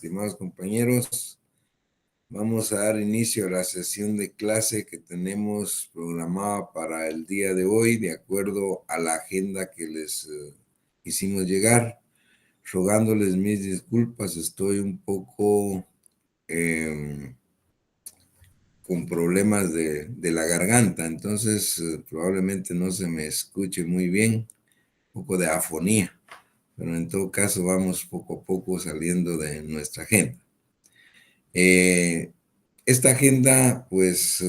Estimados compañeros, vamos a dar inicio a la sesión de clase que tenemos programada para el día de hoy, de acuerdo a la agenda que les hicimos llegar. Rogándoles mis disculpas, estoy un poco con problemas de la garganta, entonces probablemente no se me escuche muy bien, un poco de afonía, pero en todo caso vamos poco a poco saliendo de nuestra agenda. Esta agenda, pues,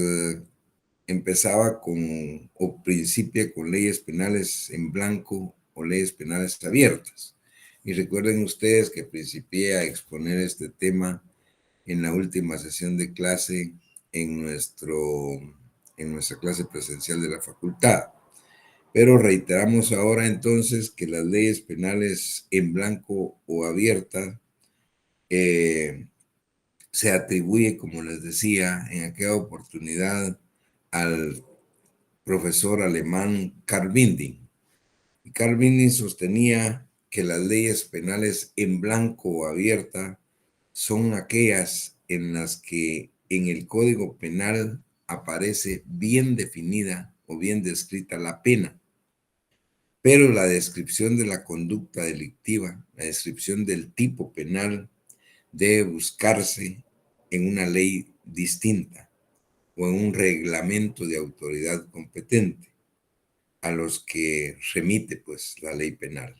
empezaba o principia con leyes penales en blanco o leyes penales abiertas. Y recuerden ustedes que principié a exponer este tema en la última sesión de clase en nuestra clase presencial de la facultad. Pero reiteramos ahora entonces que las leyes penales en blanco o abiertas se atribuye, como les decía en aquella oportunidad, al profesor alemán Karl Winding. Y Karl Winding sostenía que las leyes penales en blanco o abierta son aquellas en las que en el Código Penal aparece bien definida o bien descrita la pena, pero la descripción de la conducta delictiva, la descripción del tipo penal, debe buscarse en una ley distinta o en un reglamento de autoridad competente a los que remite pues la ley penal.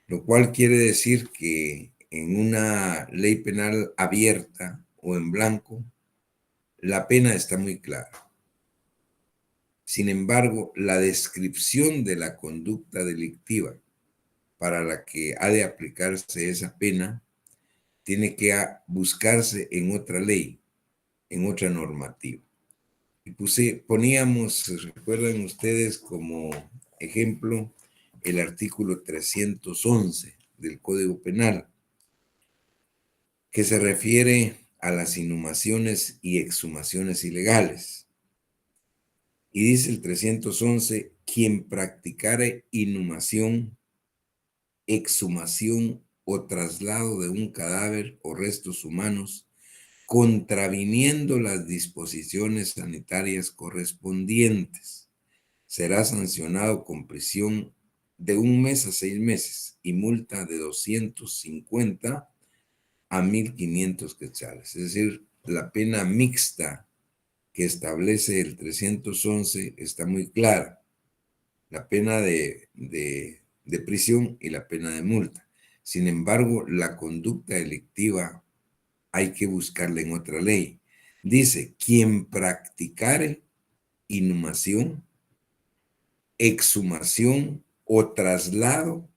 Lo cual quiere decir que en una ley penal abierta o en blanco, la pena está muy clara. Sin embargo, la descripción de la conducta delictiva para la que ha de aplicarse esa pena tiene que buscarse en otra ley, en otra normativa. Y poníamos, recuerdan ustedes, como ejemplo el artículo 311 del Código Penal, que se refiere a las inhumaciones y exhumaciones ilegales. Y dice el 311, quien practicare inhumación, exhumación o traslado de un cadáver o restos humanos, contraviniendo las disposiciones sanitarias correspondientes, será sancionado con prisión de 1 mes a 6 meses y multa de 250 a 1,500 quetzales. Es decir, la pena mixta que establece el 311 está muy clara. La pena de prisión y la pena de multa. Sin embargo, la conducta delictiva hay que buscarla en otra ley. Dice, quien practicare inhumación, exhumación o traslado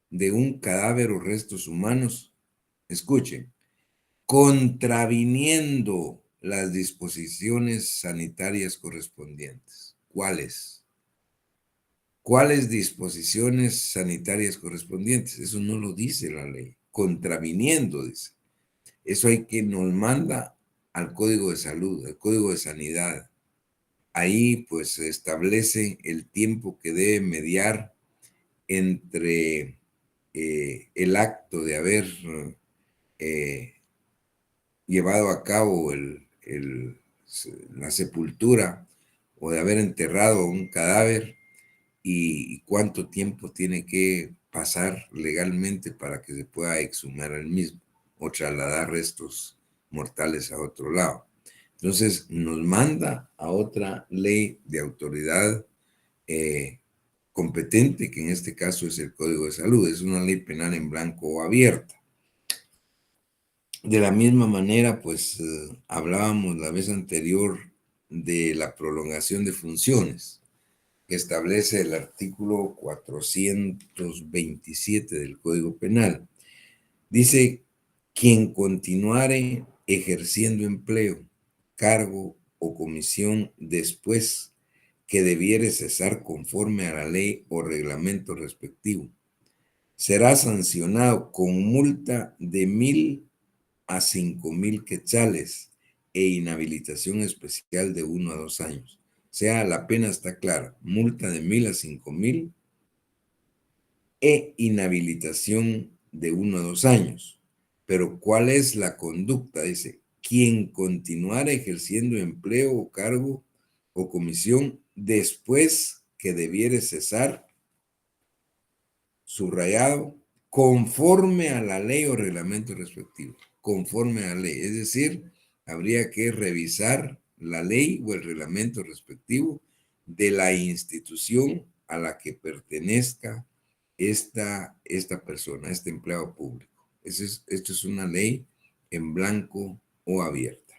de un cadáver o restos humanos, escuchen, contraviniendo las disposiciones sanitarias correspondientes. ¿Cuáles? ¿Cuáles disposiciones sanitarias correspondientes? Eso no lo dice la ley. Contraviniendo, dice. Eso hay que nos manda al Código de Salud, al Código de Sanidad. Ahí pues se establece el tiempo que debe mediar entre el acto de haber llevado a cabo la sepultura o de haber enterrado un cadáver y cuánto tiempo tiene que pasar legalmente para que se pueda exhumar el mismo o trasladar restos mortales a otro lado. Entonces nos manda a otra ley de autoridad competente, que en este caso es el Código de Salud. Es una ley penal en blanco o abierta. De la misma manera, pues hablábamos la vez anterior de la prolongación de funciones que establece el artículo 427 del Código Penal. Dice, quien continuare ejerciendo empleo, cargo o comisión después que debiere cesar conforme a la ley o reglamento respectivo, será sancionado con multa de 1,000 a 5,000 quetzales e inhabilitación especial de 1 a 2 años. O sea, la pena está clara, multa de 1,000 a 5,000 e inhabilitación de 1 a 2 años. Pero ¿cuál es la conducta? Dice, quien continuara ejerciendo empleo o cargo o comisión después que debiere cesar, subrayado, conforme a la ley o reglamento respectivo, conforme a la ley. Es decir, habría que revisar la ley o el reglamento respectivo de la institución a la que pertenezca esta persona, este empleado público. Esto es una ley en blanco o abierta.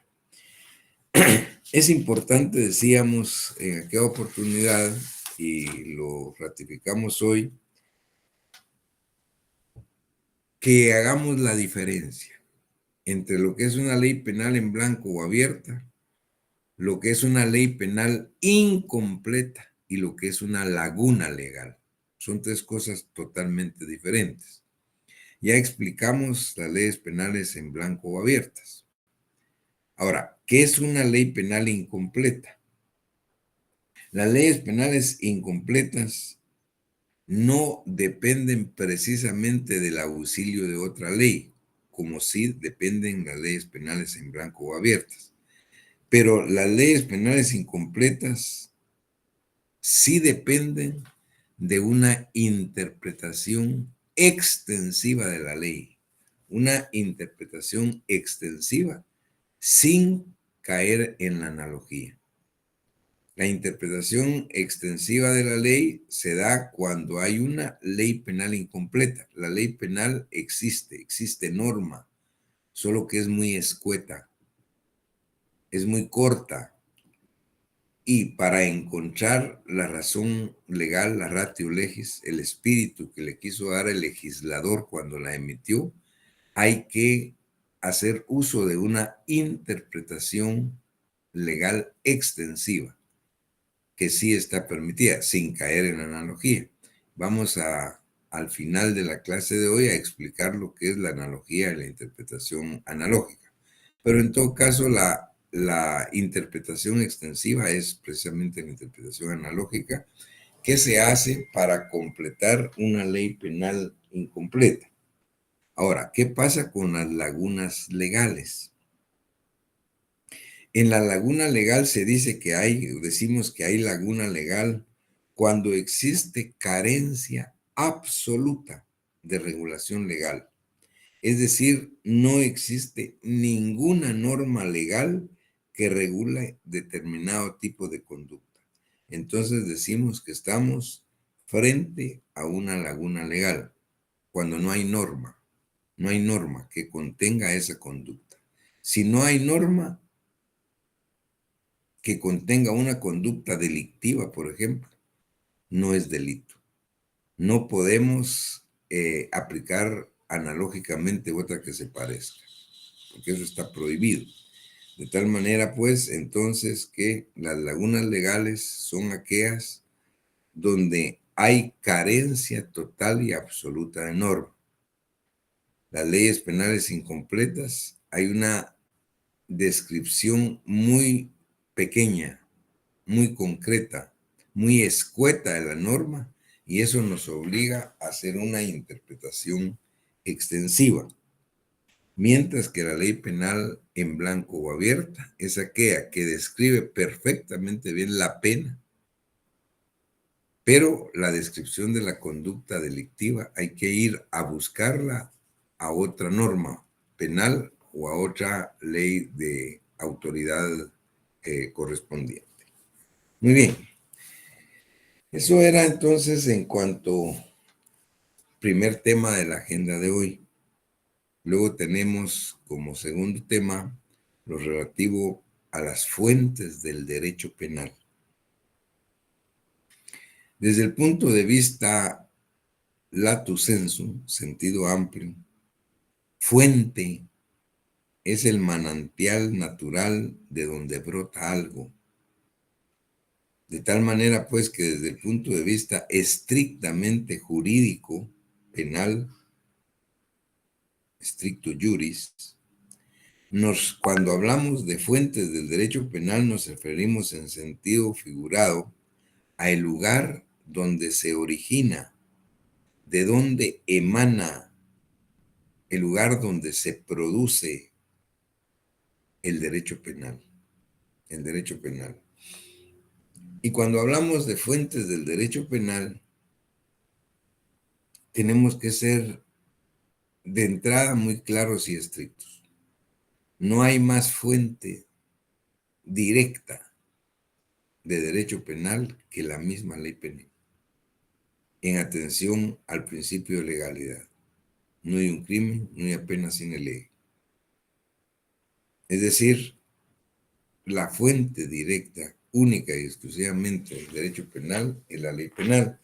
Es importante, decíamos en aquella oportunidad, y lo ratificamos hoy, que hagamos la diferencia entre lo que es una ley penal en blanco o abierta, lo que es una ley penal incompleta y lo que es una laguna legal. Son tres cosas totalmente diferentes. Ya explicamos las leyes penales en blanco o abiertas. Ahora, ¿qué es una ley penal incompleta? Las leyes penales incompletas no dependen precisamente del auxilio de otra ley, como sí dependen las leyes penales en blanco o abiertas. Pero las leyes penales incompletas sí dependen de una interpretación extensiva de la ley, una interpretación extensiva sin caer en la analogía. La interpretación extensiva de la ley se da cuando hay una ley penal incompleta. La ley penal existe norma, solo que es muy escueta, es muy corta. Y para encontrar la razón legal, la ratio legis, el espíritu que le quiso dar el legislador cuando la emitió, hay que hacer uso de una interpretación legal extensiva, que sí está permitida, sin caer en analogía. Vamos al final de la clase de hoy a explicar lo que es la analogía y la interpretación analógica. Pero en todo caso, la interpretación extensiva es precisamente la interpretación analógica que se hace para completar una ley penal incompleta. Ahora, ¿qué pasa con las lagunas legales? En la laguna legal se dice que decimos que hay laguna legal cuando existe carencia absoluta de regulación legal. Es decir, no existe ninguna norma legal que regule determinado tipo de conducta. Entonces decimos que estamos frente a una laguna legal, cuando no hay norma que contenga esa conducta. Si no hay norma que contenga una conducta delictiva, por ejemplo, no es delito. No podemos aplicar analógicamente otra que se parezca, porque eso está prohibido. De tal manera, pues, entonces que las lagunas legales son aquellas donde hay carencia total y absoluta de norma. Las leyes penales incompletas, hay una descripción muy pequeña, muy concreta, muy escueta de la norma, y eso nos obliga a hacer una interpretación extensiva. Mientras que la ley penal en blanco o abierta es aquella que describe perfectamente bien la pena, pero la descripción de la conducta delictiva hay que ir a buscarla a otra norma penal o a otra ley de autoridad correspondiente. Muy bien. Eso era entonces en cuanto primer tema de la agenda de hoy. Luego tenemos como segundo tema lo relativo a las fuentes del derecho penal. Desde el punto de vista lato sensu, sentido amplio, fuente es el manantial natural de donde brota algo. De tal manera, pues, que desde el punto de vista estrictamente jurídico, penal, stricto juris, cuando hablamos de fuentes del derecho penal nos referimos en sentido figurado al lugar donde se origina, de donde emana el lugar donde se produce el derecho penal, el derecho penal. Y cuando hablamos de fuentes del derecho penal, tenemos que ser de entrada muy claros y estrictos. No hay más fuente directa de derecho penal que la misma ley penal, en atención al principio de legalidad. No hay un crimen, no hay pena sin ley. Es decir, la fuente directa, única y exclusivamente del derecho penal es la ley penal.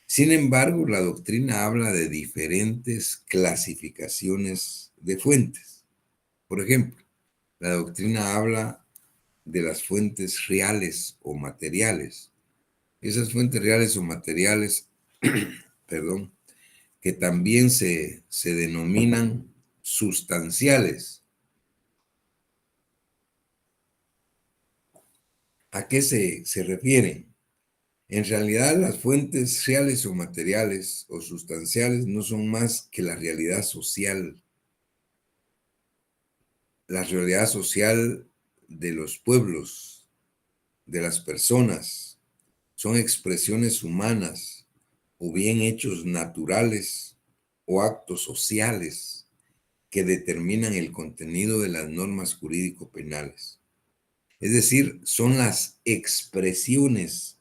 Sin embargo, la doctrina habla de diferentes clasificaciones de fuentes. Por ejemplo, la doctrina habla de las fuentes reales o materiales. Esas fuentes reales o materiales, perdón, que también se denominan sustanciales. ¿A qué se refieren? En realidad, las fuentes reales o materiales o sustanciales no son más que la realidad social de los pueblos, de las personas. Son expresiones humanas o bien hechos naturales o actos sociales que determinan el contenido de las normas jurídico-penales. Es decir, son las expresiones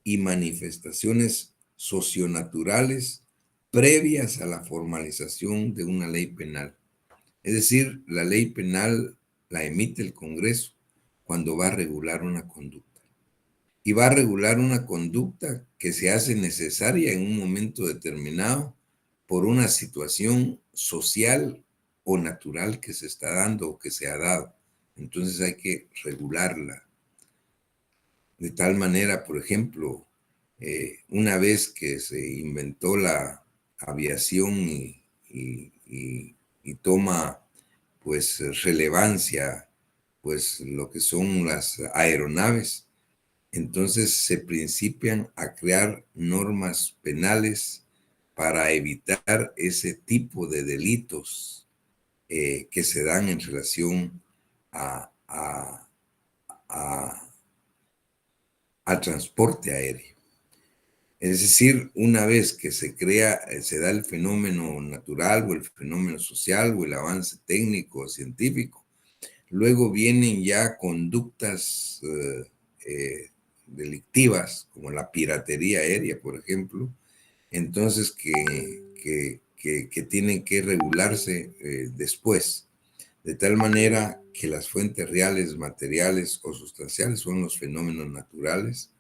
y manifestaciones socionaturales previas a la formalización de una ley penal. Es decir, la ley penal la emite el Congreso cuando va a regular una conducta. Y va a regular una conducta que se hace necesaria en un momento determinado por una situación social o natural que se está dando o que se ha dado. Entonces hay que regularla. De tal manera, por ejemplo, una vez que se inventó la aviación y toma pues relevancia pues lo que son las aeronaves, entonces se principian a crear normas penales para evitar ese tipo de delitos que se dan en relación a, a, a al transporte aéreo. Es decir, una vez que se crea, se da el fenómeno natural o el fenómeno social o el avance técnico o científico, luego vienen ya conductas delictivas como la piratería aérea, por ejemplo, entonces que tienen que regularse después, de tal manera que las fuentes reales, materiales o sustanciales son los fenómenos naturales,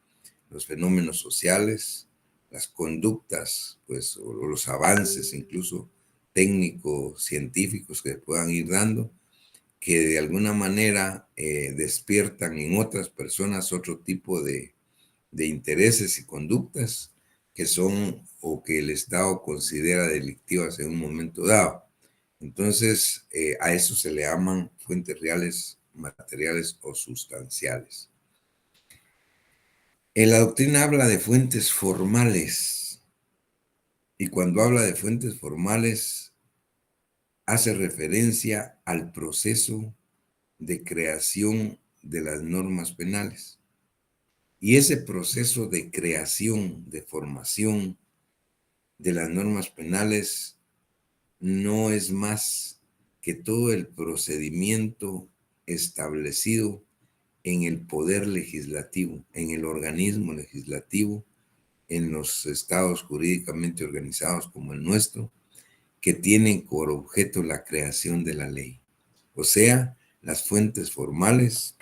los fenómenos sociales, las conductas, pues, o los avances incluso técnicos, científicos que puedan ir dando, que de alguna manera despiertan en otras personas otro tipo de intereses y conductas que son o que el Estado considera delictivas en un momento dado. Entonces, a eso se le llaman fuentes reales, materiales o sustanciales. La doctrina habla de fuentes formales y cuando habla de fuentes formales hace referencia al proceso de creación de las normas penales. Y ese proceso de creación, de formación de las normas penales no es más que todo el procedimiento establecido en el poder legislativo, en el organismo legislativo, en los estados jurídicamente organizados como el nuestro, que tienen por objeto la creación de la ley. O sea, las fuentes formales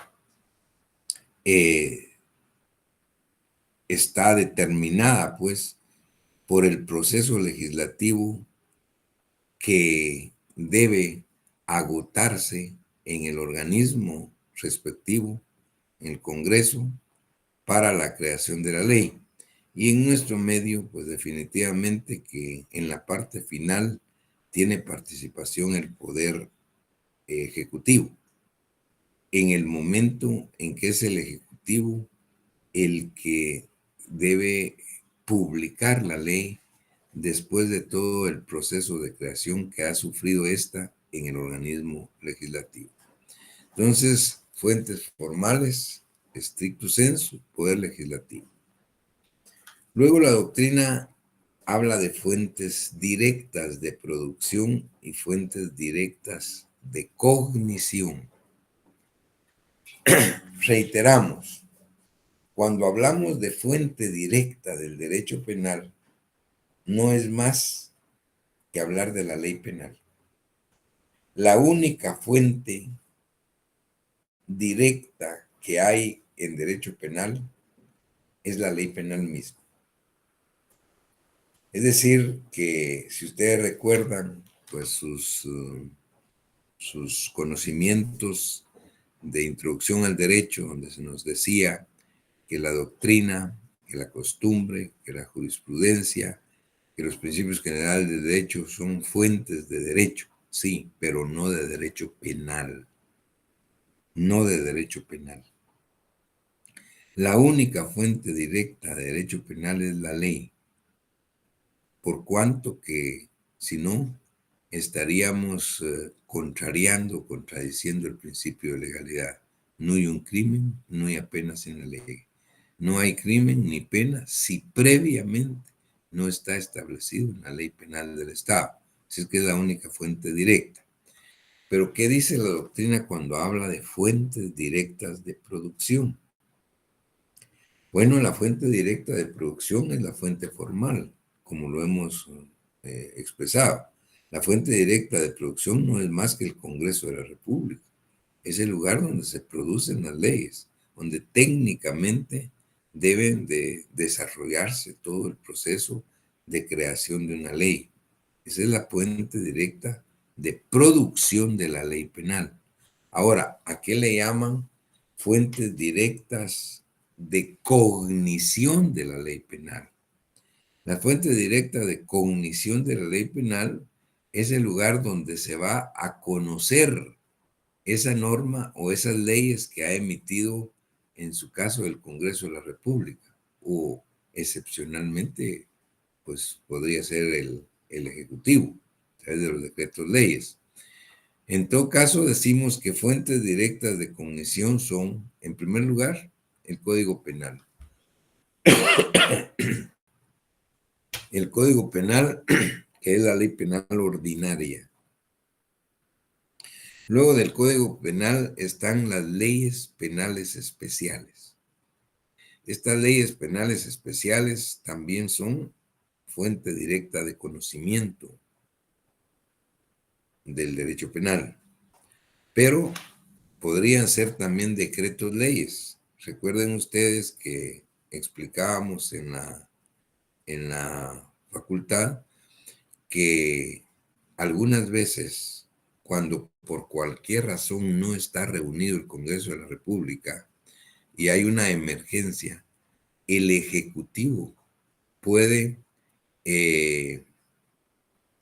está determinada, pues, por el proceso legislativo que debe agotarse en el organismo respectivo, en el Congreso, para la creación de la ley. Y en nuestro medio, pues definitivamente que en la parte final tiene participación el poder ejecutivo. En el momento en que es el ejecutivo el que debe publicar la ley, después de todo el proceso de creación que ha sufrido esta en el organismo legislativo. Entonces, fuentes formales, stricto sensu, poder legislativo. Luego la doctrina habla de fuentes directas de producción y fuentes directas de cognición. Reiteramos, cuando hablamos de fuente directa del derecho penal, no es más que hablar de la ley penal. La única fuente directa que hay en derecho penal es la ley penal misma. Es decir, que si ustedes recuerdan, pues sus conocimientos de introducción al derecho, donde se nos decía que la doctrina, que la costumbre, que la jurisprudencia, que los principios generales de derecho son fuentes de derecho, sí, pero no de derecho penal, no de derecho penal. La única fuente directa de derecho penal es la ley, por cuanto que, si no, estaríamos contrariando, contradiciendo el principio de legalidad. No hay un crimen, no hay pena sin la ley. No hay crimen ni pena si previamente no está establecido en la ley penal del Estado. Así es que es la única fuente directa. Pero ¿qué dice la doctrina cuando habla de fuentes directas de producción? Bueno, la fuente directa de producción es la fuente formal, como lo hemos expresado. La fuente directa de producción no es más que el Congreso de la República. Es el lugar donde se producen las leyes, donde técnicamente deben de desarrollarse todo el proceso de creación de una ley. Esa es la fuente directa de producción de la ley penal. Ahora, ¿a qué le llaman fuentes directas de cognición de la ley penal? La fuente directa de cognición de la ley penal es el lugar donde se va a conocer esa norma o esas leyes que ha emitido, en su caso, el Congreso de la República, o excepcionalmente, pues podría ser el Ejecutivo, a través de los decretos leyes. En todo caso, decimos que fuentes directas de cognición son, en primer lugar, el Código Penal. El Código Penal, que es la ley penal ordinaria. Luego del Código Penal están las leyes penales especiales. Estas leyes penales especiales también son fuente directa de conocimiento del derecho penal, pero podrían ser también decretos leyes. Recuerden ustedes que explicábamos en la facultad que algunas veces, cuando por cualquier razón no está reunido el Congreso de la República y hay una emergencia, el Ejecutivo puede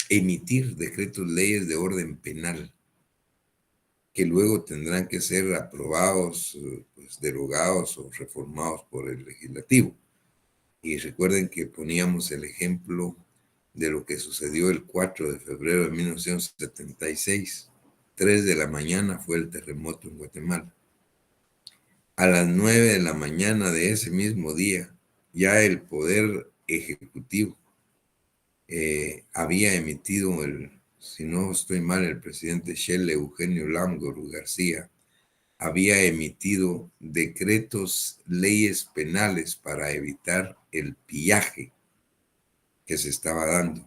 emitir decretos leyes de orden penal que luego tendrán que ser aprobados, pues, derogados o reformados por el legislativo. Y recuerden que poníamos el ejemplo de lo que sucedió el 4 de febrero de 1976. 3 de la mañana fue el terremoto en Guatemala. A las 9 de la mañana de ese mismo día, ya el Poder Ejecutivo había emitido, si no estoy mal, el presidente Shell Eugenio Lamgor García, había emitido decretos, leyes penales para evitar el pillaje que se estaba dando,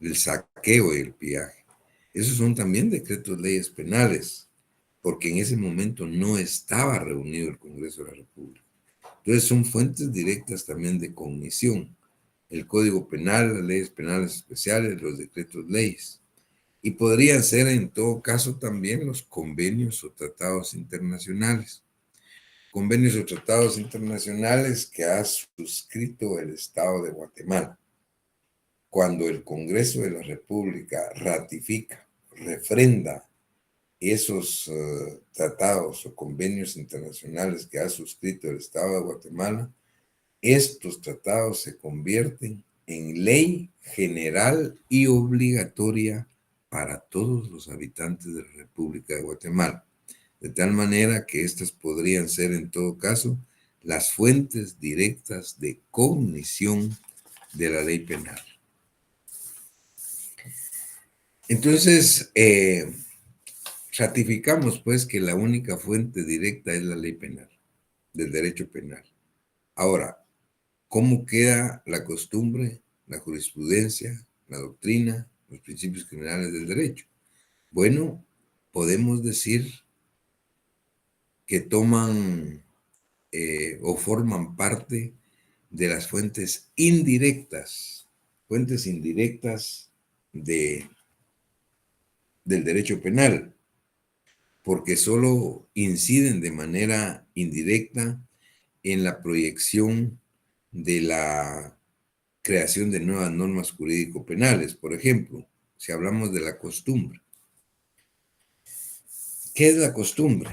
el saqueo y el pillaje. Esos son también decretos, leyes penales, porque en ese momento no estaba reunido el Congreso de la República. Entonces son fuentes directas también de cognición. El Código Penal, las leyes penales especiales, los decretos leyes. Y podrían ser en todo caso también los convenios o tratados internacionales. Convenios o tratados internacionales que ha suscrito el Estado de Guatemala. Cuando el Congreso de la República ratifica, refrenda esos tratados o convenios internacionales que ha suscrito el Estado de Guatemala, estos tratados se convierten en ley general y obligatoria para todos los habitantes de la República de Guatemala, de tal manera que estas podrían ser en todo caso las fuentes directas de cognición de la ley penal. Entonces, ratificamos pues que la única fuente directa es la ley penal, del derecho penal. Ahora, ¿cómo queda la costumbre, la jurisprudencia, la doctrina, los principios generales del derecho? Bueno, podemos decir que toman o forman parte de las fuentes indirectas de, del derecho penal, porque solo inciden de manera indirecta en la proyección de la creación de nuevas normas jurídico-penales. Por ejemplo, si hablamos de la costumbre. ¿Qué es la costumbre?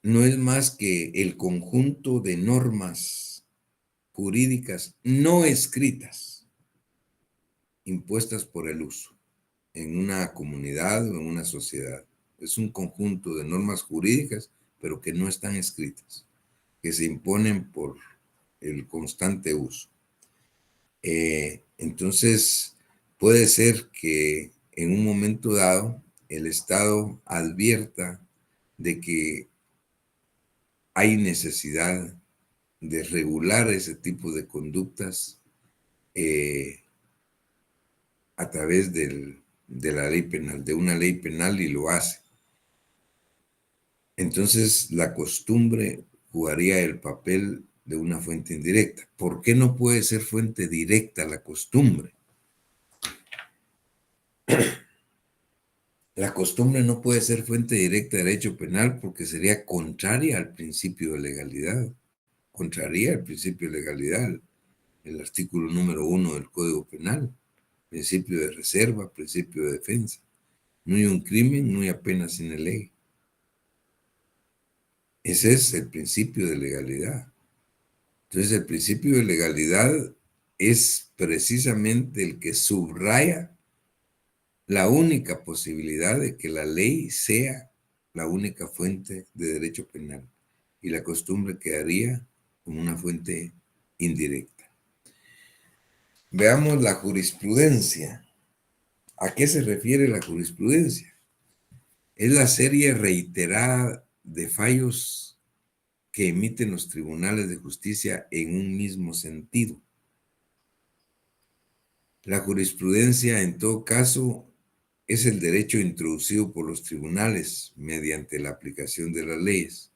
No es más que el conjunto de normas jurídicas no escritas impuestas por el uso en una comunidad o en una sociedad. Es un conjunto de normas jurídicas, pero que no están escritas, que se imponen por el constante uso. Entonces, puede ser que en un momento dado el Estado advierta de que hay necesidad de regular ese tipo de conductas a través de la ley penal, de una ley penal, y lo hace. Entonces, la costumbre jugaría el papel de una fuente indirecta. ¿Por qué no puede ser fuente directa la costumbre? La costumbre no puede ser fuente directa de derecho penal porque sería contraria al principio de legalidad. Contraría el principio de legalidad, el artículo número 1 del Código Penal, principio de reserva, principio de defensa. No hay un crimen, no hay pena sin ley. Ese es el principio de legalidad. Entonces, el principio de legalidad es precisamente el que subraya la única posibilidad de que la ley sea la única fuente de derecho penal, y la costumbre quedaría como una fuente indirecta. Veamos la jurisprudencia. ¿A qué se refiere la jurisprudencia? Es la serie reiterada de fallos que emiten los tribunales de justicia en un mismo sentido. La jurisprudencia, en todo caso, es el derecho introducido por los tribunales mediante la aplicación de las leyes.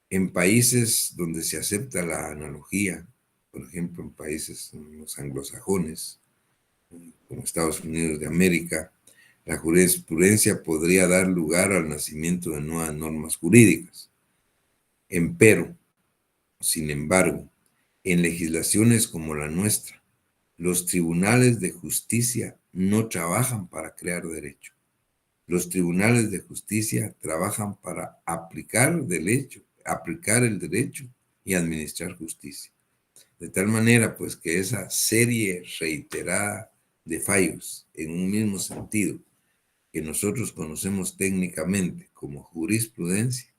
En países donde se acepta la analogía, por ejemplo, en países los anglosajones, como Estados Unidos de América, la jurisprudencia podría dar lugar al nacimiento de nuevas normas jurídicas. Empero, sin embargo, en legislaciones como la nuestra, los tribunales de justicia no trabajan para crear derecho. Los tribunales de justicia trabajan para aplicar el derecho y administrar justicia. De tal manera, pues, que esa serie reiterada de fallos en un mismo sentido, que nosotros conocemos técnicamente como jurisprudencia,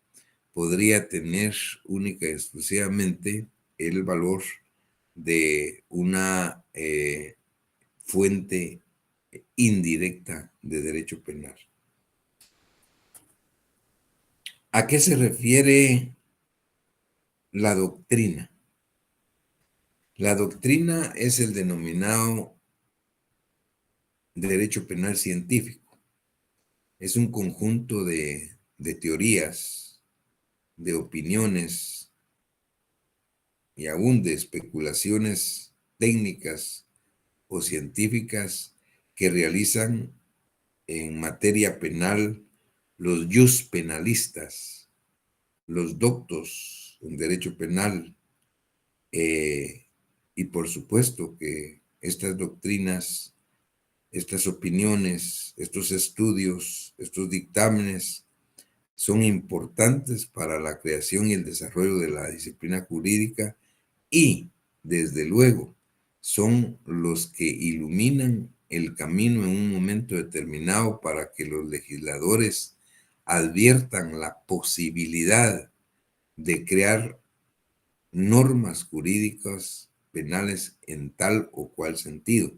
podría tener única y exclusivamente el valor de una fuente indirecta de derecho penal. ¿A qué se refiere la doctrina? La doctrina es el denominado derecho penal científico. Es un conjunto de teorías, de opiniones y aún de especulaciones técnicas o científicas que realizan en materia penal los jus penalistas, los doctos en derecho penal, y por supuesto que estas doctrinas, estas opiniones, estos estudios, estos dictámenes son importantes para la creación y el desarrollo de la disciplina jurídica y, desde luego, son los que iluminan el camino en un momento determinado para que los legisladores adviertan la posibilidad de crear normas jurídicas penales en tal o cual sentido.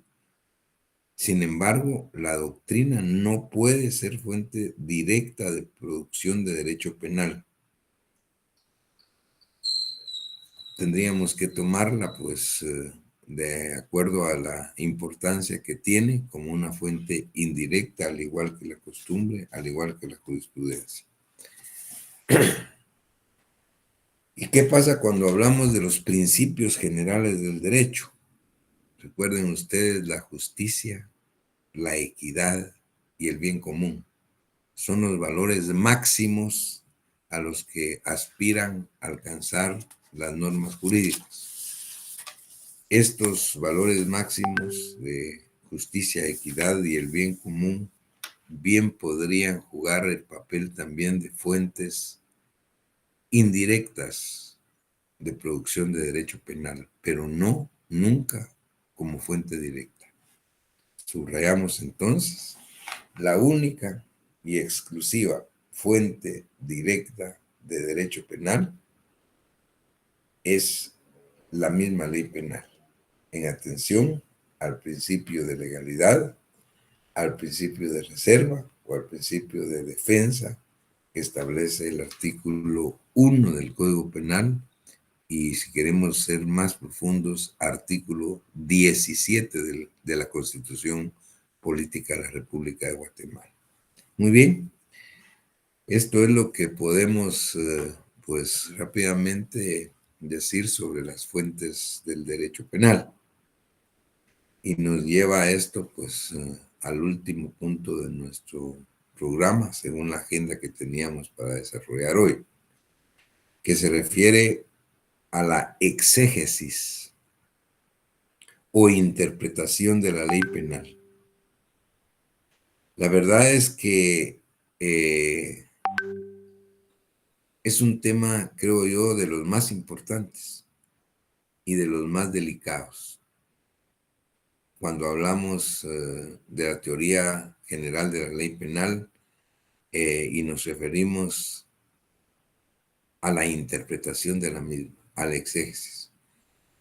Sin embargo, la doctrina no puede ser fuente directa de producción de derecho penal. Tendríamos que tomarla, pues, de acuerdo a la importancia que tiene como una fuente indirecta, al igual que la costumbre, al igual que la jurisprudencia. ¿Y qué pasa cuando hablamos de los principios generales del derecho? Recuerden ustedes la justicia, la equidad y el bien común. Son los valores máximos a los que aspiran a alcanzar las normas jurídicas. Estos valores máximos de justicia, equidad y el bien común bien podrían jugar el papel también de fuentes indirectas de producción de derecho penal, pero no nunca como fuente directa. Subrayamos entonces, la única y exclusiva fuente directa de derecho penal es la misma ley penal, en atención al principio de legalidad, al principio de reserva o al principio de defensa que establece el artículo 1 del Código Penal y, si queremos ser más profundos, artículo 17 de la Constitución Política de la República de Guatemala. Muy bien, esto es lo que podemos, pues, rápidamente decir sobre las fuentes del derecho penal. Y nos lleva a esto, pues, al último punto de nuestro programa, según la agenda que teníamos para desarrollar hoy, que se refiere a la exégesis o interpretación de la ley penal. La verdad es que es un tema, creo yo, de los más importantes y de los más delicados. Cuando hablamos de la teoría general de la ley penal y nos referimos a la interpretación de la misma, a la exégesis.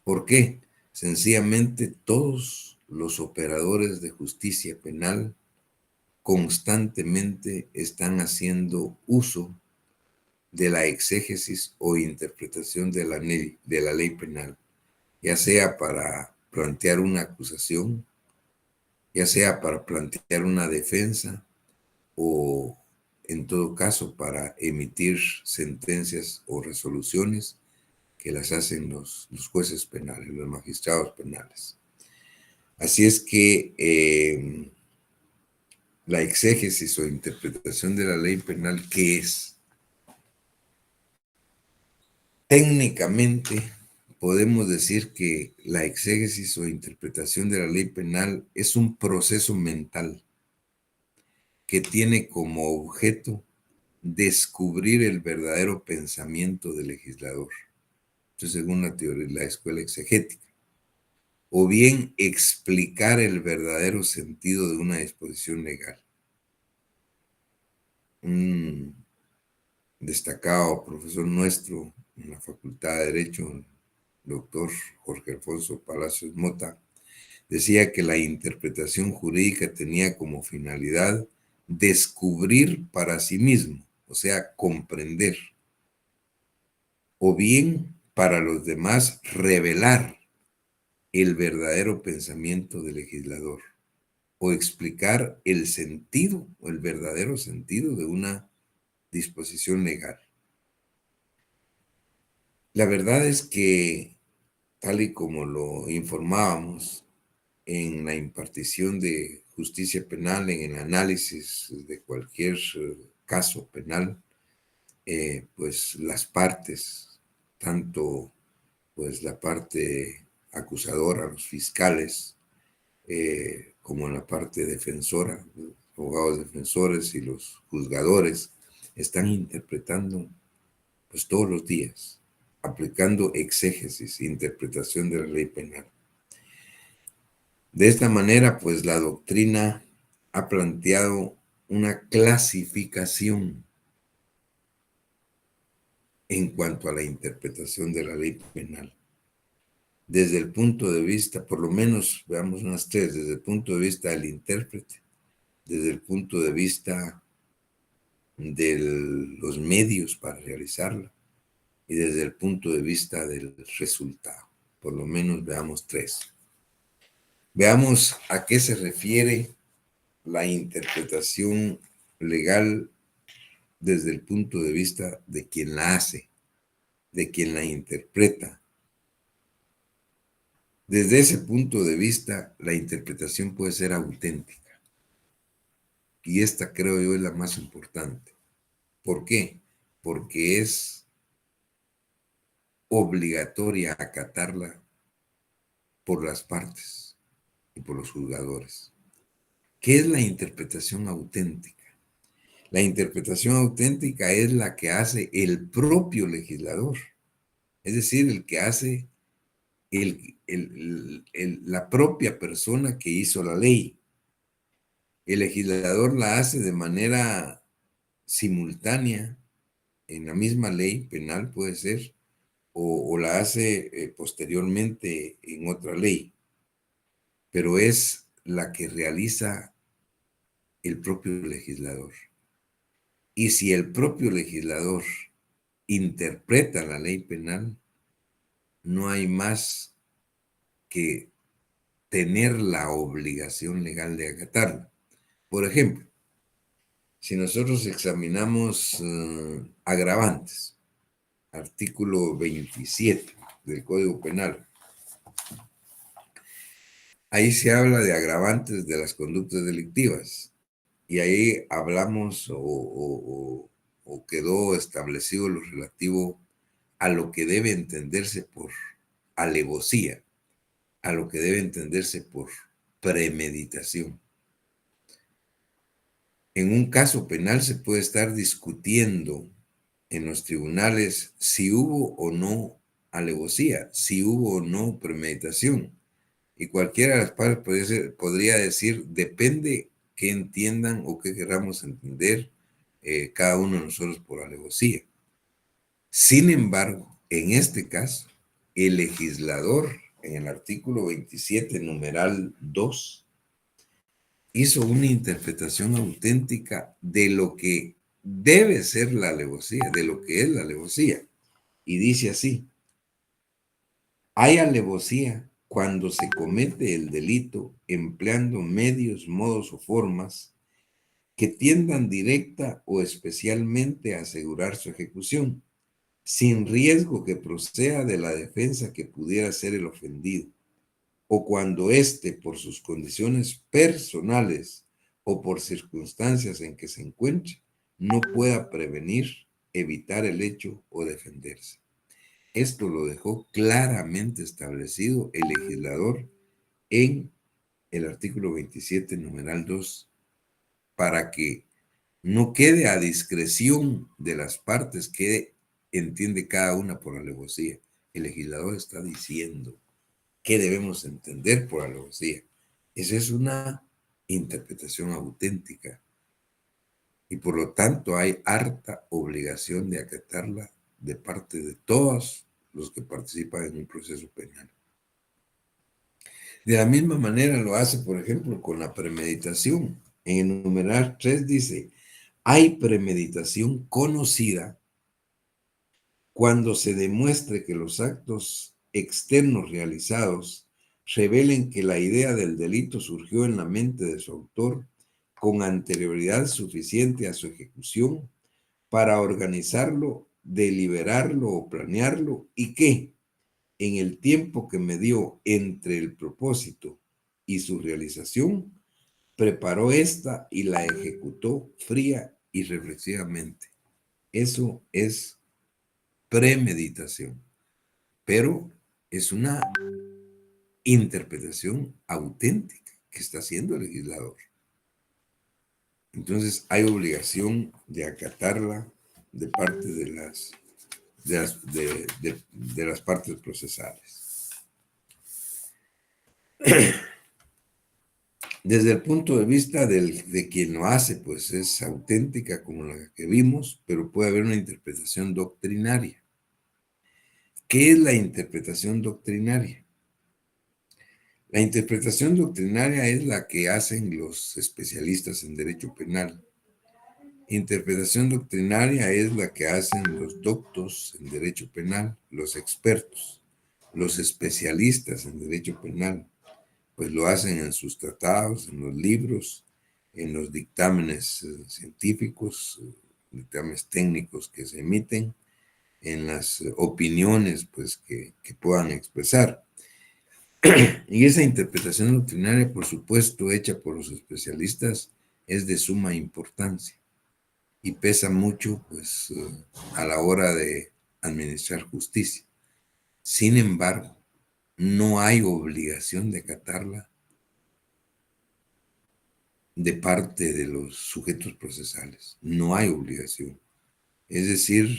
¿Por qué? Sencillamente todos los operadores de justicia penal constantemente están haciendo uso de la exégesis o interpretación de la ley penal, ya sea para plantear una acusación, ya sea para plantear una defensa o, en todo caso, para emitir sentencias o resoluciones que las hacen los jueces penales, los magistrados penales. Así es que la exégesis o interpretación de la ley penal, ¿qué es? Técnicamente podemos decir que la exégesis o interpretación de la ley penal es un proceso mental que tiene como objeto descubrir el verdadero pensamiento del legislador. Esto según la teoría de la escuela exegética. O bien explicar el verdadero sentido de una disposición legal. Un destacado profesor nuestro en la Facultad de Derecho, el doctor Jorge Alfonso Palacios Mota, decía que la interpretación jurídica tenía como finalidad descubrir para sí mismo, o sea, comprender, o bien para los demás revelar el verdadero pensamiento del legislador, o explicar el sentido o el verdadero sentido de una disposición legal. La verdad es que, tal y como lo informábamos en la impartición de justicia penal, en el análisis de cualquier caso penal, pues las partes, tanto pues la parte acusadora, los fiscales, como la parte defensora, los abogados defensores y los juzgadores, están interpretando pues todos los días, aplicando exégesis, interpretación de la ley penal. De esta manera, pues la doctrina ha planteado una clasificación en cuanto a la interpretación de la ley penal. Desde el punto de vista, por lo menos veamos unas tres, desde el punto de vista del intérprete, desde el punto de vista de los medios para realizarla y desde el punto de vista del resultado. Por lo menos veamos tres. Veamos a qué se refiere la interpretación legal desde el punto de vista de quien la hace, de quien la interpreta. Desde ese punto de vista, la interpretación puede ser auténtica. Y esta creo yo es la más importante. ¿Por qué? Porque es obligatoria acatarla por las partes y por los juzgadores. ¿Qué es la interpretación auténtica? La interpretación auténtica es la que hace el propio legislador, es decir, el que hace la propia persona que hizo la ley. El legislador la hace de manera simultánea en la misma ley penal, puede ser, o la hace posteriormente en otra ley, pero es la que realiza el propio legislador. Y si el propio legislador interpreta la ley penal, no hay más que tener la obligación legal de acatarla. Por ejemplo, si nosotros examinamos agravantes, artículo 27 del Código Penal, ahí se habla de agravantes de las conductas delictivas y ahí hablamos o quedó establecido lo relativo a lo que debe entenderse por alevosía, a lo que debe entenderse por premeditación. En un caso penal se puede estar discutiendo en los tribunales si hubo o no alevosía, si hubo o no premeditación. Y cualquiera de las partes podría decir, depende qué entiendan o qué queramos entender cada uno de nosotros por alevosía. Sin embargo, en este caso, el legislador, en el artículo 27, numeral 2, hizo una interpretación auténtica de lo que debe ser la alevosía, de lo que es la alevosía. Y dice así: hay alevosía cuando se comete el delito empleando medios, modos o formas que tiendan directa o especialmente a asegurar su ejecución, sin riesgo que proceda de la defensa que pudiera ser el ofendido, o cuando éste, por sus condiciones personales o por circunstancias en que se encuentre, no pueda prevenir, evitar el hecho o defenderse. Esto lo dejó claramente establecido el legislador en el artículo 27, numeral 2, para que no quede a discreción de las partes que entiende cada una por alevosía. El legislador está diciendo qué debemos entender por alevosía. Esa es una interpretación auténtica y por lo tanto hay harta obligación de acatarla de parte de todos los que participan en un proceso penal. De la misma manera lo hace, por ejemplo, con la premeditación. En el numeral 3 dice, hay premeditación conocida cuando se demuestre que los actos externos realizados revelen que la idea del delito surgió en la mente de su autor con anterioridad suficiente a su ejecución para organizarlo, deliberarlo o planearlo y que, en el tiempo que medió entre el propósito y su realización, preparó esta y la ejecutó fría y reflexivamente. Eso es premeditación, pero es una interpretación auténtica que está haciendo el legislador. Entonces hay obligación de acatarla de parte de las partes procesales. Desde el punto de vista de quien lo hace, pues es auténtica como la que vimos, pero puede haber una interpretación doctrinaria. ¿Qué es la interpretación doctrinaria? La interpretación doctrinaria es la que hacen los especialistas en derecho penal. Interpretación doctrinaria es la que hacen los doctos en derecho penal, los expertos, los especialistas en derecho penal, pues lo hacen en sus tratados, en los libros, en los dictámenes científicos, dictámenes técnicos que se emiten, en las opiniones pues que puedan expresar. Y esa interpretación doctrinaria, por supuesto, hecha por los especialistas, es de suma importancia y pesa mucho pues a la hora de administrar justicia. Sin embargo, no hay obligación de acatarla de parte de los sujetos procesales. No hay obligación. Es decir,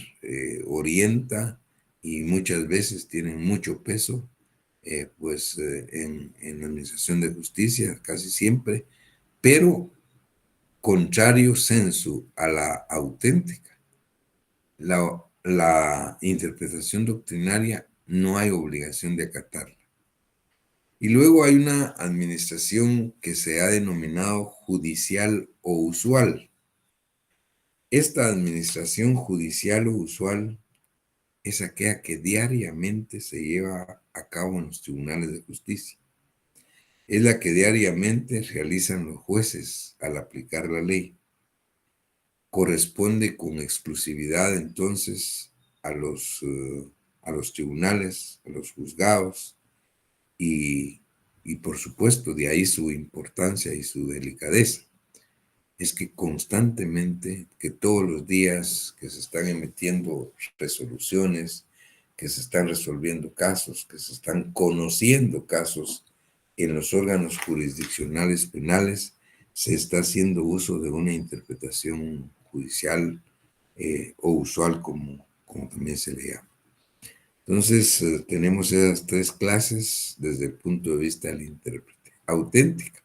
orienta y muchas veces tienen mucho peso en la administración de justicia, casi siempre, pero contrario sensu a la auténtica. La interpretación doctrinaria no hay obligación de acatarla. Y luego hay una administración que se ha denominado judicial o usual. Esta administración judicial o usual es aquella que diariamente se lleva a cabo en los tribunales de justicia. Es la que diariamente realizan los jueces al aplicar la ley. Corresponde con exclusividad entonces a los tribunales, a los juzgados y por supuesto de ahí su importancia y su delicadeza. Es que constantemente, que todos los días que se están emitiendo resoluciones, que se están resolviendo casos, que se están conociendo casos en los órganos jurisdiccionales penales, se está haciendo uso de una interpretación judicial o usual, como también se le llama. Entonces, tenemos esas tres clases desde el punto de vista del intérprete. Auténtica,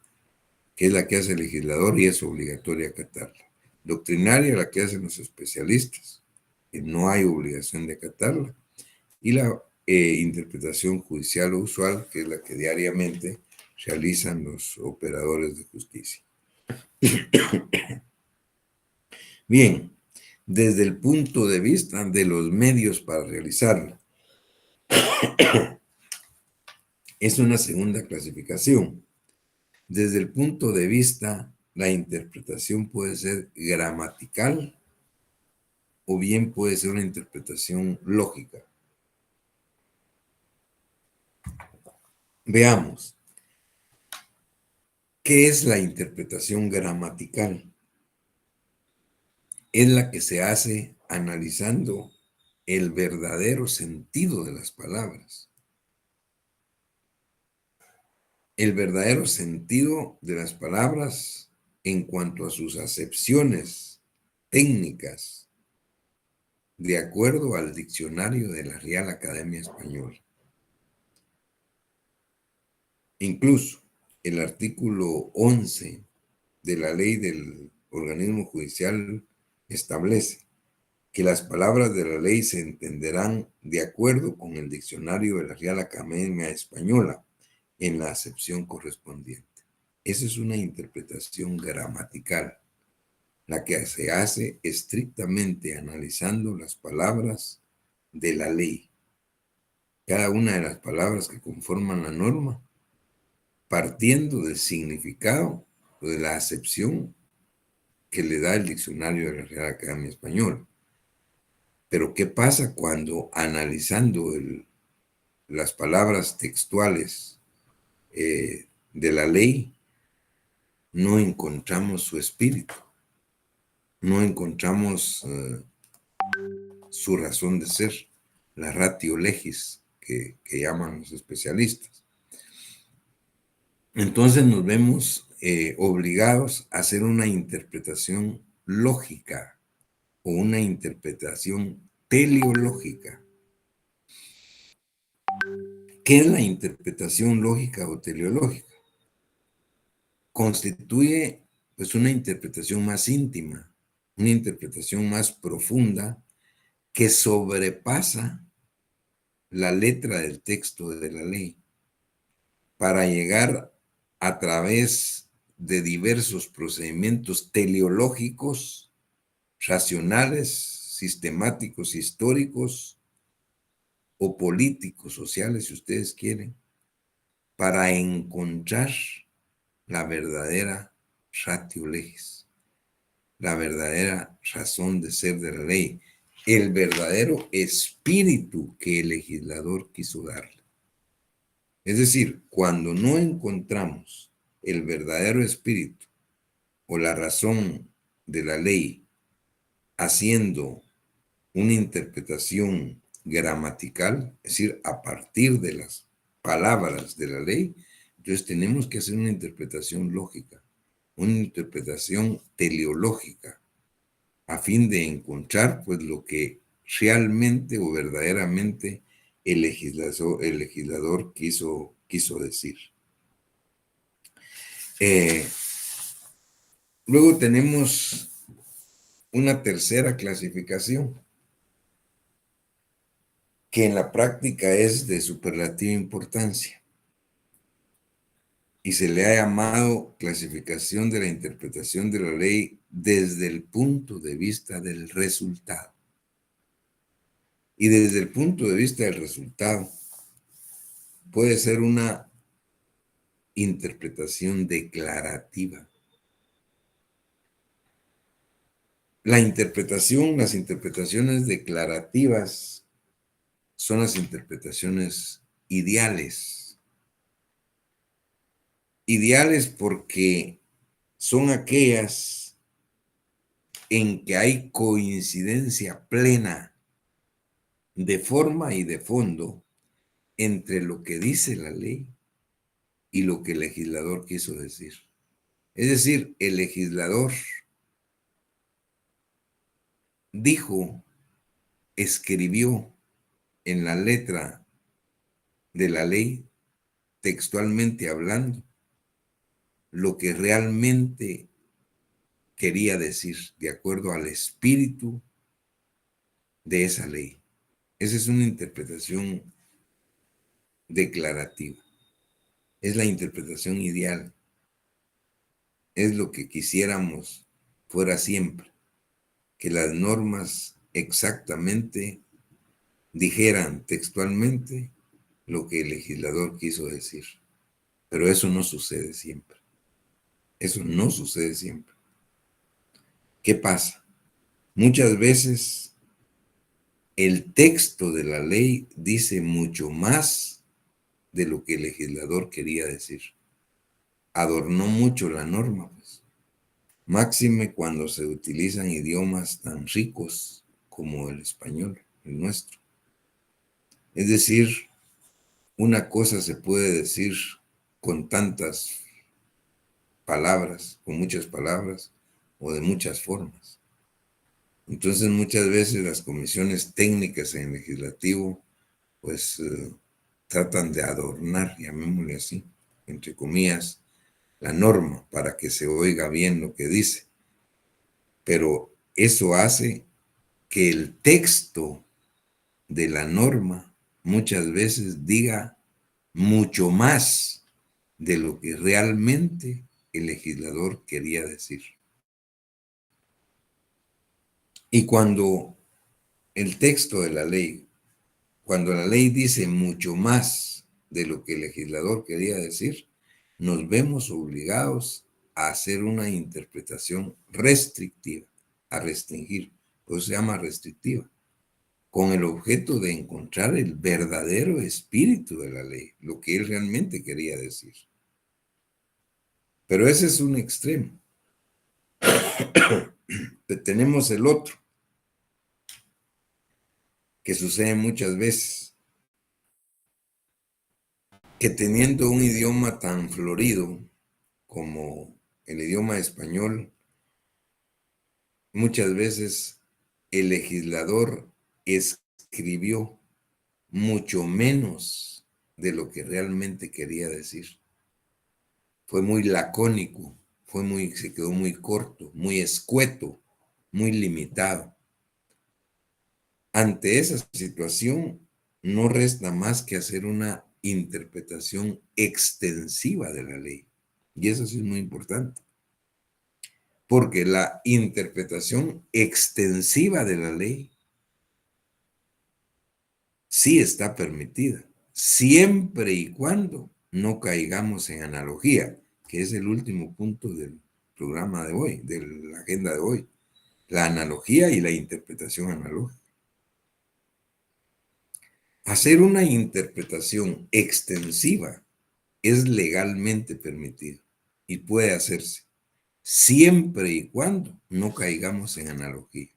que es la que hace el legislador y es obligatoria acatarla. Doctrinaria, la que hacen los especialistas, que no hay obligación de acatarla. Y la interpretación judicial o usual, que es la que diariamente realizan los operadores de justicia. Bien, desde el punto de vista de los medios para realizarla, es una segunda clasificación. Desde el punto de vista, la interpretación puede ser gramatical o bien puede ser una interpretación lógica. Veamos, ¿qué es la interpretación gramatical? Es la que se hace analizando el verdadero sentido de las palabras. El verdadero sentido de las palabras en cuanto a sus acepciones técnicas, de acuerdo al diccionario de la Real Academia Española. Incluso el artículo 11 de la ley del organismo judicial establece que las palabras de la ley se entenderán de acuerdo con el diccionario de la Real Academia Española en la acepción correspondiente. Esa es una interpretación gramatical, la que se hace estrictamente analizando las palabras de la ley. Cada una de las palabras que conforman la norma, partiendo del significado o de la acepción que le da el diccionario de la Real Academia Española. Pero ¿qué pasa cuando analizando las palabras textuales de la ley no encontramos su espíritu, no encontramos su razón de ser, la ratio legis que llaman los especialistas? Entonces nos vemos obligados a hacer una interpretación lógica o una interpretación teleológica. ¿Qué es la interpretación lógica o teleológica? constituye pues una interpretación más íntima, una interpretación más profunda que sobrepasa la letra del texto de la ley para llegar a través de diversos procedimientos teleológicos, racionales, sistemáticos, históricos o políticos, sociales, si ustedes quieren, para encontrar la verdadera ratio legis, la verdadera razón de ser de la ley, el verdadero espíritu que el legislador quiso darle. Es decir, cuando no encontramos el verdadero espíritu o la razón de la ley haciendo una interpretación gramatical, es decir, a partir de las palabras de la ley, entonces tenemos que hacer una interpretación lógica, una interpretación teleológica, a fin de encontrar pues lo que realmente o verdaderamente el legislador quiso decir. Luego tenemos una tercera clasificación, que en la práctica es de superlativa importancia y se le ha llamado clasificación de la interpretación de la ley desde el punto de vista del resultado. Y desde el punto de vista del resultado puede ser una interpretación declarativa. Las interpretaciones declarativas son las interpretaciones ideales. Ideales porque son aquellas en que hay coincidencia plena de forma y de fondo entre lo que dice la ley y lo que el legislador quiso decir. Es decir, el legislador dijo, escribió en la letra de la ley, textualmente hablando, lo que realmente quería decir, de acuerdo al espíritu de esa ley. Esa es una interpretación declarativa. Es la interpretación ideal. Es lo que quisiéramos fuera siempre, que las normas exactamente dijeran textualmente lo que el legislador quiso decir. Pero eso no sucede siempre. Eso no sucede siempre. ¿Qué pasa? Muchas veces el texto de la ley dice mucho más de lo que el legislador quería decir. Adornó mucho la norma, pues. Máxime cuando se utilizan idiomas tan ricos como el español, el nuestro. Es decir, una cosa se puede decir con tantas palabras, con muchas palabras o de muchas formas. Entonces muchas veces las comisiones técnicas en el legislativo pues tratan de adornar, llamémosle así, entre comillas, la norma para que se oiga bien lo que dice. Pero eso hace que el texto de la norma muchas veces diga mucho más de lo que realmente el legislador quería decir. Y cuando el texto de la ley, cuando la ley dice mucho más de lo que el legislador quería decir, nos vemos obligados a hacer una interpretación restrictiva, a restringir, pues se llama restrictiva, con el objeto de encontrar el verdadero espíritu de la ley, lo que él realmente quería decir. Pero ese es un extremo. Tenemos el otro, que sucede muchas veces, que teniendo un idioma tan florido como el idioma español, muchas veces el legislador escribió mucho menos de lo que realmente quería decir. fue muy lacónico, se quedó muy corto, muy escueto, muy limitado. Ante esa situación, no resta más que hacer una interpretación extensiva de la ley. Y eso sí es muy importante. Porque la interpretación extensiva de la ley sí está permitida, siempre y cuando no caigamos en analogía, que es el último punto del programa de hoy, de la agenda de hoy, la analogía y la interpretación analógica. Hacer una interpretación extensiva es legalmente permitido y puede hacerse siempre y cuando no caigamos en analogía.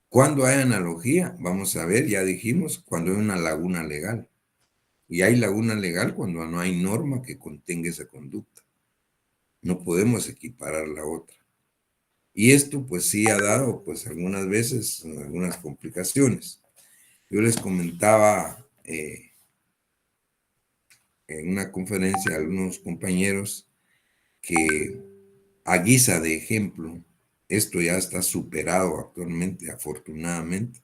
Cuando hay analogía, vamos a ver, ya dijimos, cuando hay una laguna legal. Y hay laguna legal cuando no hay norma que contenga esa conducta. No podemos equiparar la otra. Y esto pues sí ha dado pues algunas veces algunas complicaciones. Yo les comentaba en una conferencia a algunos compañeros que a guisa de ejemplo, esto ya está superado actualmente, afortunadamente,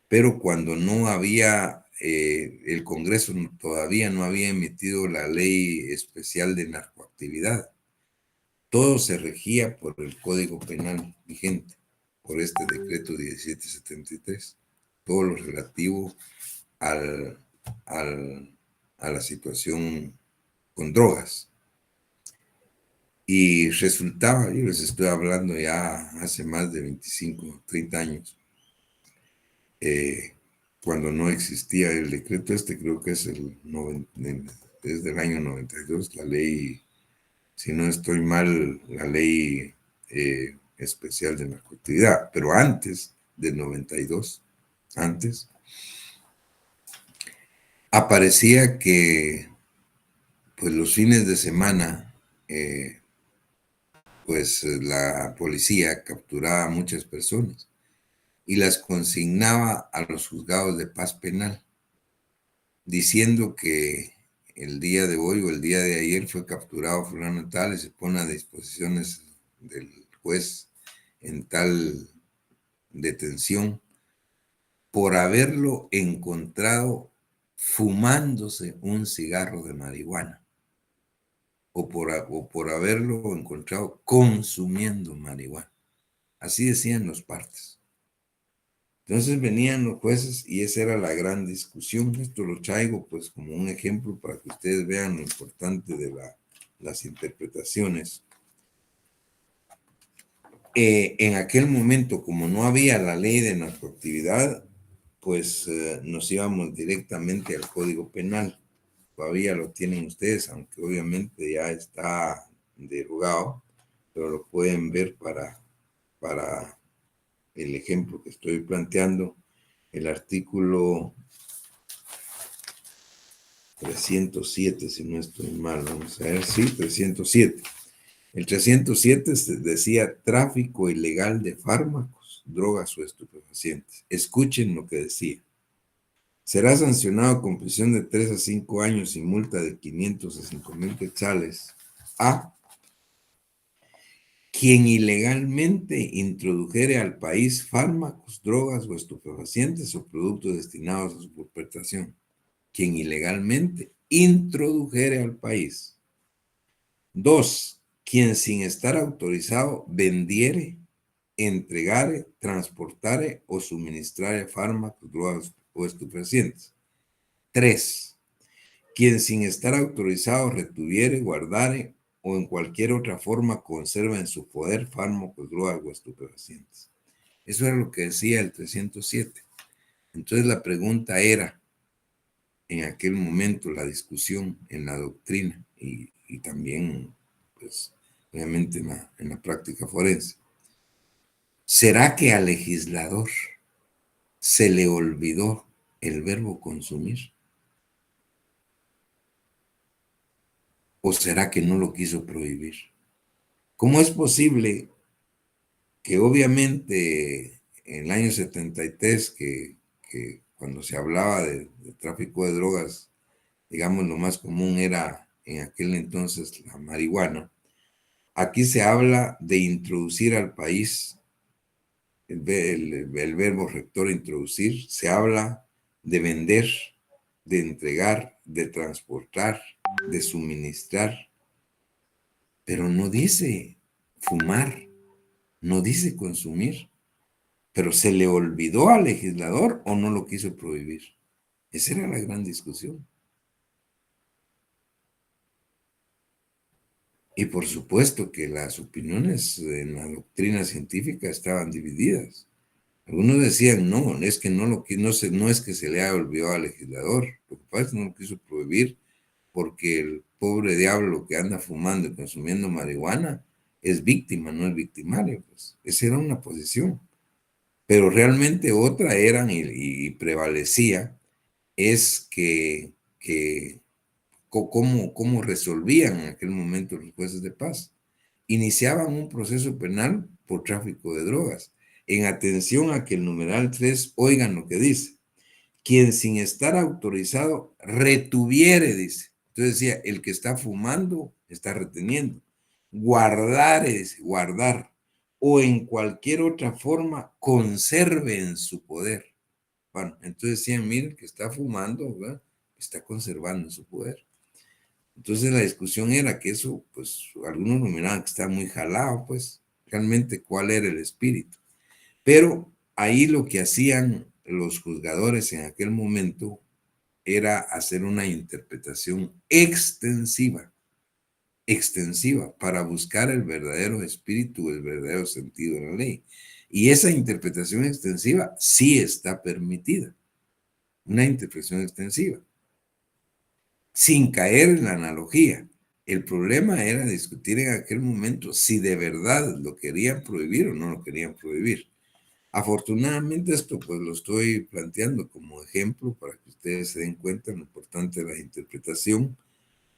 pero cuando no había, el Congreso todavía no había emitido la ley especial de narcoactividad. Todo se regía por el Código Penal vigente, por este decreto 1773, todo lo relativo al, a la situación con drogas. Y resultaba, yo les estoy hablando ya hace más de 25, 30 años, cuando no existía el decreto este, creo que es desde el año 92, la ley, si no estoy mal, la ley especial de narcoactividad, pero antes del 92, antes, aparecía que pues los fines de semana, pues la policía capturaba a muchas personas y las consignaba a los juzgados de paz penal, diciendo que el día de hoy o el día de ayer fue capturado fulano tal y se pone a disposiciones del juez en tal detención por haberlo encontrado fumándose un cigarro de marihuana o por haberlo encontrado consumiendo marihuana. Así decían los partes. Entonces venían los jueces y esa era la gran discusión. Esto lo traigo pues como un ejemplo para que ustedes vean lo importante de las interpretaciones. En aquel momento, como no había la ley de narcoactividad, pues nos íbamos directamente al Código Penal. Todavía lo tienen ustedes, aunque obviamente ya está derogado, pero lo pueden ver para el ejemplo que estoy planteando. El artículo 307, si no estoy mal, vamos a ver, sí, 307. El 307 decía tráfico ilegal de fármacos, drogas o estupefacientes. Escuchen lo que decía. Será sancionado con prisión de 3 a 5 años y multa de 500 a 5,000 quetzales a quien ilegalmente introdujere al país fármacos, drogas o estupefacientes o productos destinados a su perpetración. Quien ilegalmente introdujere al país. 2. Quien sin estar autorizado vendiere, entregare, transportare o suministrare fármacos, drogas o estupefacientes. 3. Quien sin estar autorizado retuviere, guardare o en cualquier otra forma conserva en su poder fármacos, drogas o estupefacientes. Eso era lo que decía el 307. Entonces la pregunta era, en aquel momento, la discusión en la doctrina y también, pues, obviamente en la práctica forense. ¿Será que al legislador se le olvidó el verbo consumir? ¿O será que no lo quiso prohibir? ¿Cómo es posible que obviamente en el año 73, que cuando se hablaba de tráfico de drogas, digamos, lo más común era en aquel entonces la marihuana, aquí se habla de introducir al país, el verbo rector introducir, se habla de vender, de entregar, de transportar, de suministrar, pero no dice fumar, no dice consumir, pero se le olvidó al legislador o no lo quiso prohibir. Esa era la gran discusión. Y por supuesto que las opiniones en la doctrina científica estaban divididas. Algunos decían, no, es que no es que se le haya olvidado al legislador, lo que pasa es que no lo quiso prohibir porque el pobre diablo que anda fumando y consumiendo marihuana es víctima, no es victimario. Pues. Esa era una posición. Pero realmente otra eran y prevalecía es que cómo resolvían en aquel momento los jueces de paz. Iniciaban un proceso penal por tráfico de drogas. En atención a que el numeral 3, oigan lo que dice, quien sin estar autorizado retuviere, dice. Entonces decía, el que está fumando está reteniendo. Guardar, dice, guardar. O en cualquier otra forma conserve en su poder. Bueno, entonces decían, miren, que está fumando, ¿verdad? Está conservando en su poder. Entonces la discusión era que eso, pues algunos nominaban que está muy jalado, pues realmente cuál era el espíritu. Pero ahí lo que hacían los juzgadores en aquel momento era hacer una interpretación extensiva para buscar el verdadero espíritu, el verdadero sentido de la ley. Y esa interpretación extensiva sí está permitida, una interpretación extensiva, sin caer en la analogía. El problema era discutir en aquel momento si de verdad lo querían prohibir o no lo querían prohibir. Afortunadamente esto pues lo estoy planteando como ejemplo para que ustedes se den cuenta de lo importante de la interpretación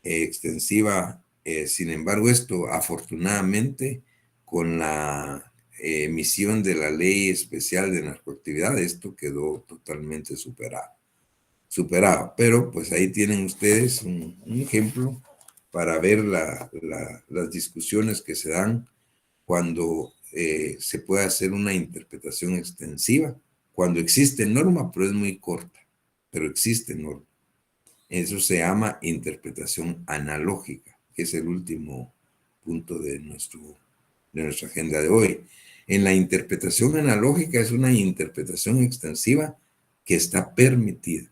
extensiva. Sin embargo, esto afortunadamente con la emisión de la ley especial de narcoactividad, esto quedó totalmente superado. Pero pues ahí tienen ustedes un ejemplo para ver las discusiones que se dan cuando se puede hacer una interpretación extensiva, cuando existe norma, pero es muy corta, pero existe norma. Eso se llama interpretación analógica, que es el último punto de nuestra agenda de hoy. En la interpretación analógica es una interpretación extensiva que está permitida.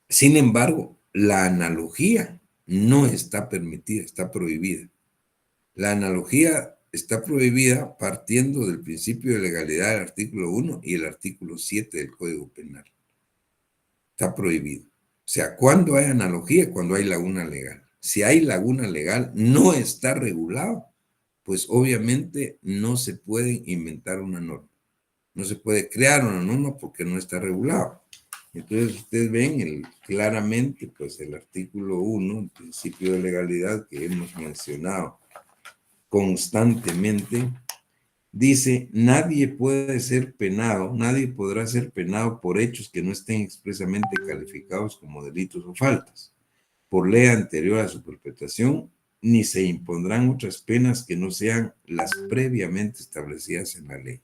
Sin embargo, la analogía no está permitida, está prohibida. La analogía está prohibida partiendo del principio de legalidad del artículo 1 y el artículo 7 del Código Penal. Está prohibido. O sea, cuando hay analogía, cuando hay laguna legal. Si hay laguna legal, no está regulado, pues obviamente no se puede inventar una norma. No se puede crear una norma porque no está regulado. Entonces ustedes ven claramente pues el artículo 1, el principio de legalidad que hemos mencionado constantemente, dice, nadie puede ser penado, nadie podrá ser penado por hechos que no estén expresamente calificados como delitos o faltas, por ley anterior a su perpetración, ni se impondrán otras penas que no sean las previamente establecidas en la ley.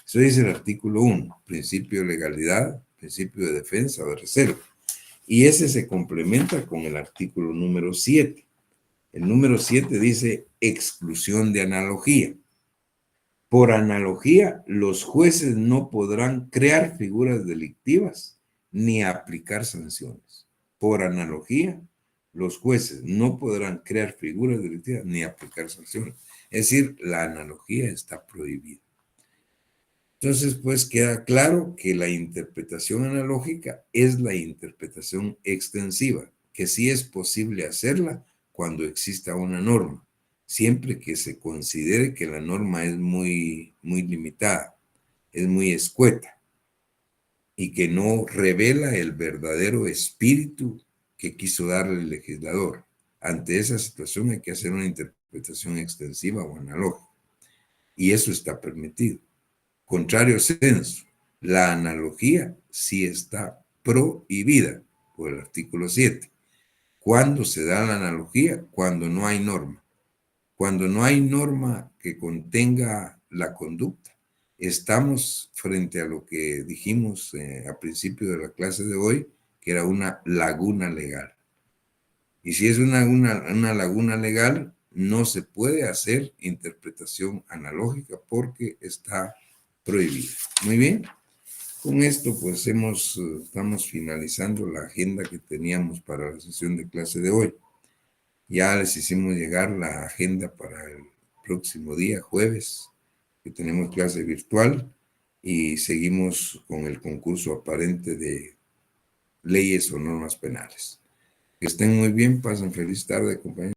Eso dice el artículo 1, principio de legalidad, principio de defensa o de reserva. Y ese se complementa con el artículo número 7. El número 7 dice exclusión de analogía. Por analogía, los jueces no podrán crear figuras delictivas ni aplicar sanciones. Por analogía, los jueces no podrán crear figuras delictivas ni aplicar sanciones. Es decir, la analogía está prohibida. Entonces, pues queda claro que la interpretación analógica es la interpretación extensiva, que sí es posible hacerla cuando exista una norma, siempre que se considere que la norma es muy limitada, es muy escueta y que no revela el verdadero espíritu que quiso darle el legislador. Ante esa situación hay que hacer una interpretación extensiva o analógica y eso está permitido. Contrario sensu, la analogía sí está prohibida por el artículo 7. ¿Cuándo se da la analogía? Cuando no hay norma. Cuando no hay norma que contenga la conducta. Estamos frente a lo que dijimos al principio de la clase de hoy, que era una laguna legal. Y si es una laguna legal, no se puede hacer interpretación analógica porque está prohibida. Muy bien. Con esto, pues estamos finalizando la agenda que teníamos para la sesión de clase de hoy. Ya les hicimos llegar la agenda para el próximo día, jueves, que tenemos clase virtual y seguimos con el concurso aparente de leyes o normas penales. Que estén muy bien, pasen feliz tarde, compañeros.